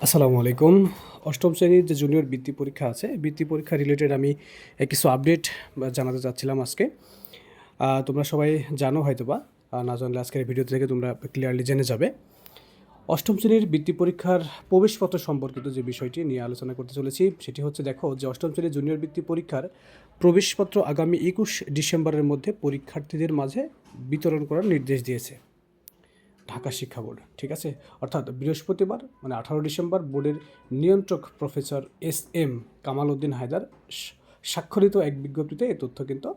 আসসালামু আলাইকুম। অষ্টম শ্রেণীর যে জুনিয়র বৃত্তি পরীক্ষা আছে, বৃত্তি পরীক্ষা রিলেটেড আমি কিছু আপডেট জানাতে চাচ্ছিলাম আজকে। তোমরা সবাই জানো হয়তোবা, না জানলে আজকের ভিডিও থেকে তোমরা ক্লিয়ারলি জেনে যাবে। অষ্টম শ্রেণীর বৃত্তি পরীক্ষার প্রবেশপত্র সম্পর্কিত যে বিষয়টি নিয়ে আলোচনা করতে চলেছি, সেটি হচ্ছে দেখো যে অষ্টম শ্রেণীর জুনিয়র বৃত্তি পরীক্ষার প্রবেশপত্র আগামী 21 ডিসেম্বরের মধ্যে পরীক্ষার্থীদের মাঝে বিতরণ করার নির্দেশ দিয়েছে ঢাকা শিক্ষা বোর্ড। ঠিক আছে, অর্থাৎ বৃহস্পতিবার মানে 18 ডিসেম্বর বোর্ডের নিয়ন্ত্রক প্রফেসর এস কামাল উদ্দিন হায়দার স্বাক্ষরিত এক বিজ্ঞপ্তিতে এই তথ্য কিন্তু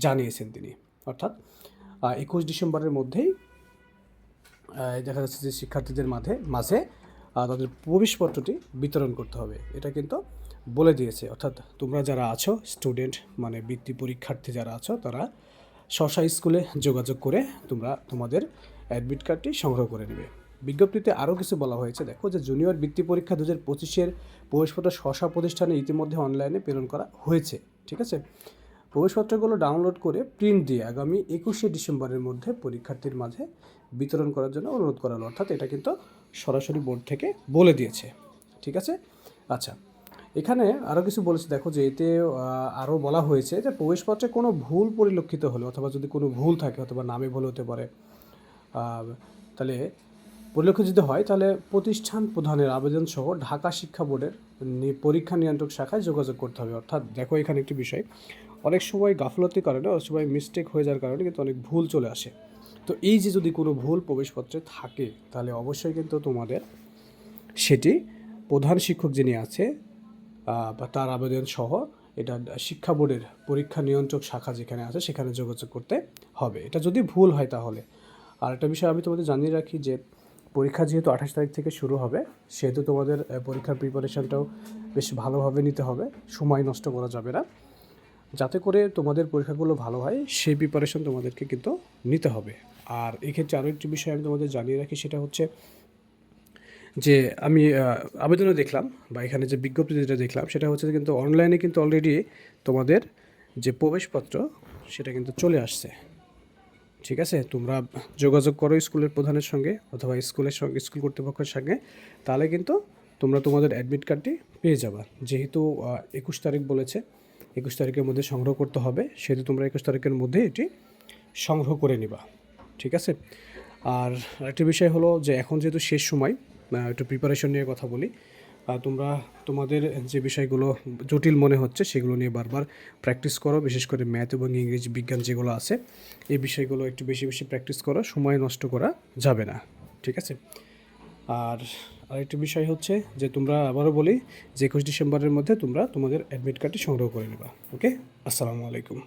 জানিয়েছেন তিনি। অর্থাৎ 21 ডিসেম্বরের মধ্যেই দেখা যাচ্ছে যে শিক্ষার্থীদের মাঝে তাদের প্রবেশপত্রটি বিতরণ করতে হবে, এটা কিন্তু বলে দিয়েছে। অর্থাৎ তোমরা যারা আছো স্টুডেন্ট মানে বৃত্তি পরীক্ষার্থী যারা আছো, তারা স্বশা স্কুলে যোগাযোগ করে তোমরা তোমাদের অ্যাডমিট কার্ডটি সংগ্রহ করে নেবে। বিজ্ঞপ্তিতে আরও কিছু বলা হয়েছে, দেখো যে জুনিয়র বৃত্তি পরীক্ষা 2025-এর প্রবেশপত্র স্বশা প্রতিষ্ঠানে ইতিমধ্যে অনলাইনে প্রেরণ করা হয়েছে। ঠিক আছে, প্রবেশপত্রগুলো ডাউনলোড করে প্রিন্ট দিয়ে আগামী 21শে ডিসেম্বরের মধ্যে পরীক্ষার্থীর মাঝে বিতরণ করার জন্য অনুরোধ করা হলো। অর্থাৎ এটা কিন্তু সরাসরি বোর্ড থেকে বলে দিয়েছে। ঠিক আছে, আচ্ছা, এখানে আরও কিছু বলেছে, দেখো যে এতে আরও বলা হয়েছে যে প্রবেশপত্রে কোনো ভুল পরিলক্ষিত হলে অথবা যদি কোনো ভুল থাকে অথবা নামে ভুল হতে পারে, তাহলে পরিলক্ষিত যদি হয় তাহলে প্রতিষ্ঠান প্রধানের আবেদন সহ ঢাকা শিক্ষা বোর্ডের পরীক্ষা নিয়ন্ত্রক শাখায় যোগাযোগ করতে হবে। অর্থাৎ দেখো এখানে একটি বিষয়, অনেক সময় গাফলতির কারণে অনেক সময় মিস্টেক হয়ে যাওয়ার কারণে কিন্তু অনেক ভুল চলে আসে। তো এই যে যদি কোনো ভুল প্রবেশপত্রে থাকে তাহলে অবশ্যই কিন্তু তোমাদের সেটি প্রধান শিক্ষক যিনি আছে বা তার আবেদন সহ এটা শিক্ষা বোর্ডের পরীক্ষা নিয়ন্ত্রক শাখা যেখানে আছে সেখানে যোগাযোগ করতে হবে, এটা যদি ভুল হয় তাহলে। আর একটা বিষয় আমি তোমাদের জানিয়ে রাখি যে পরীক্ষা যেহেতু 28 তারিখ থেকে শুরু হবে, সেহেতু তোমাদের পরীক্ষার প্রিপারেশনটাও বেশ ভালোভাবে নিতে হবে, সময় নষ্ট করা যাবে না, যাতে করে তোমাদের পরীক্ষাগুলো ভালো হয় সেই প্রিপারেশন তোমাদেরকে কিন্তু নিতে হবে। আর এক্ষেত্রে আরও একটি বিষয় আমি তোমাদের জানিয়ে রাখি, সেটা হচ্ছে যে আমি আবেদনে দেখলাম বা এখানে যে বিজ্ঞপ্তি যেটা দেখলাম সেটা হচ্ছে কিন্তু অনলাইনে কিন্তু অলরেডি তোমাদের যে প্রবেশপত্র সেটা কিন্তু চলে আসছে। ঠিক আছে, তোমরা যোগাযোগ করো স্কুলের প্রধানের সঙ্গে অথবা স্কুল কর্তৃপক্ষের সঙ্গে, তাহলে কিন্তু তোমরা তোমাদের অ্যাডমিট কার্ডটি পেয়ে যাবা। যেহেতু 21 তারিখ বলেছে, 21 তারিখের মধ্যে সংগ্রহ করতে হবে, সেহেতু তোমরা 21 তারিখের মধ্যে এটি সংগ্রহ করে নিবা। ঠিক আছে, আর আরেকটি বিষয় হলো যে এখন যেহেতু শেষ সময়, একটু প্রিপারেশন নিয়ে কথা বলি। তোমরা তোমাদের যে বিষয়গুলো জটিল মনে হচ্ছে সেগুলো নিয়ে বারবার প্র্যাকটিস করো, বিশেষ করে ম্যাথ এবং ইংরেজি বিজ্ঞান যেগুলো আছে এই বিষয়গুলো একটু বেশি বেশি প্র্যাকটিস করো, সময় নষ্ট করা যাবে না। ঠিক আছে, আর আরেকটি বিষয় হচ্ছে যে তোমরা আবারও বলি যে 21 ডিসেম্বরের মধ্যে তোমরা তোমাদের অ্যাডমিট কার্ডটি সংগ্রহ করে নেবা। ওকে, আসসালামু আলাইকুম।